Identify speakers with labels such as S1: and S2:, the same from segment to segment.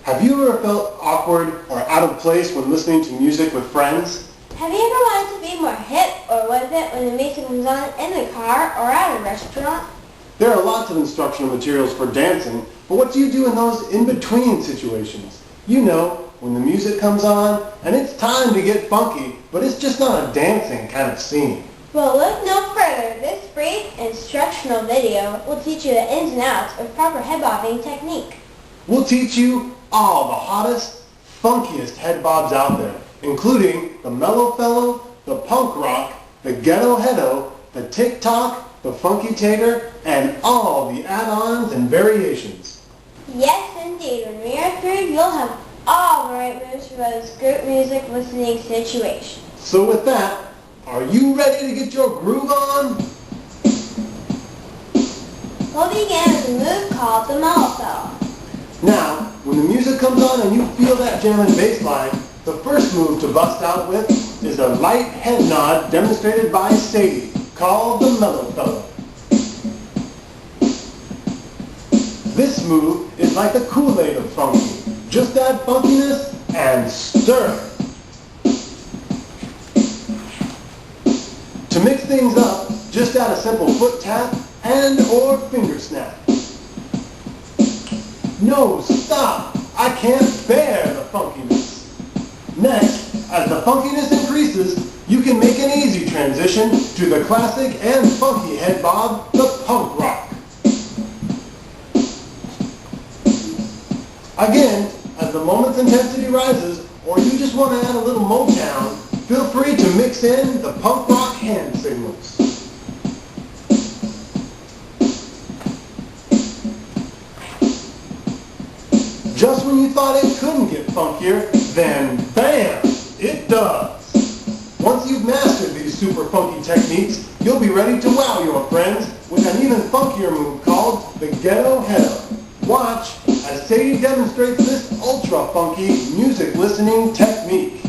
S1: Have you ever felt awkward or out of place when listening to music with friends?
S2: Have you ever wanted to be more hip or with it when the music was on in the car or at a restaurant?
S1: There are lots of instructional materials for dancing, but what do you do in those in-between situations? You know, when the music comes on and it's time to get funky, but it's just not a dancing kind of scene.
S2: Well, look no further. This brief instructional video will teach you the ins and outs of proper head bobbing technique.
S1: We'll teach you all the hottest, funkiest head bobs out there, including the mellow fellow, the punk rock, the ghetto, the tick-tock, the funky tater, and all the add-ons and variations.
S2: Yes, indeed. When we are through, you'll have all the right moves for those group music listening situations.
S1: So with that, are you ready to get your groove on?
S2: We'll begin with a move called the mellow fellow.
S1: Now, when the music comes on and you feel that jamming bass line, the first move to bust out with is a light head nod demonstrated by Sadie, called the mellow fellow. This move is like the Kool-Aid of funky. Just add funkiness and stir. To mix things up, just add a simple foot tap and or finger snap. No, stop! I can't bear the funkiness. Next, as the funkiness increases, you can make an easy transition to the classic and funky head bob, the punk rock. Again, as the moment's intensity rises, or you just want to add a little Motown, feel free to mix in the punk rock hand signals. Just when you thought it couldn't get funkier, then bam, it does. Once you've mastered these super funky techniques, you'll be ready to wow your friends with an even funkier move called the Ghetto. Watch as Sadie demonstrates this ultra funky music listening technique.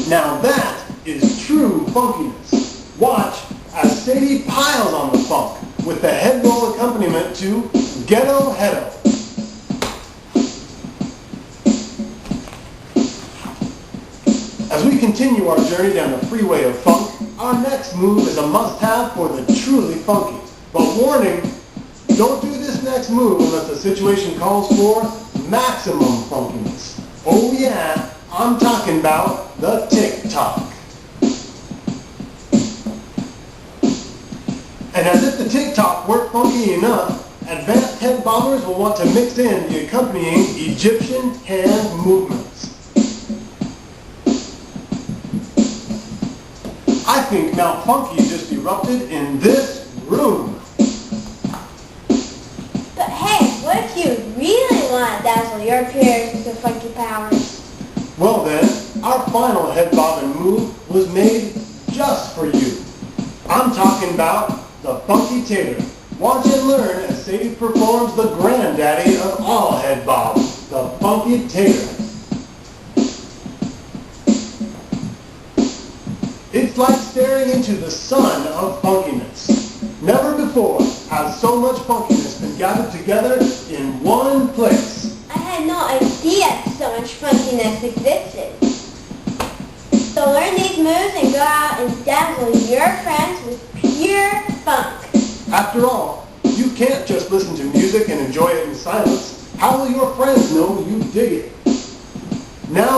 S1: Now that is true funkiness. Watch as Sadie piles on the funk with the head roll accompaniment to Ghetto. As we continue our journey down the freeway of funk, our next move is a must-have for the truly funky. But warning, don't do this next move unless the situation calls for maximum funkiness. Oh yeah, I'm talking about the tick-tock. And as if the tick-tock weren't funky enough, advanced head bobbers will want to mix in the accompanying Egyptian hand movements. I think Mount Funky just erupted in this room.
S2: But hey, what if you really want to dazzle your peers with your funky powers?
S1: Well then, our final head bobbing move was made just for you. I'm talking about the funky tater. Watch and learn as Sadie performs the granddaddy of all head bobs, the funky tater. It's like staring into the sun of funkiness. Never before has so much funkiness been gathered together in one place.
S2: I had no idea so much funkiness existed. So learn these moves and go out and dazzle your friends with pure funk.
S1: After all, you can't just listen to music and enjoy it in silence. How will your friends know you dig it? Now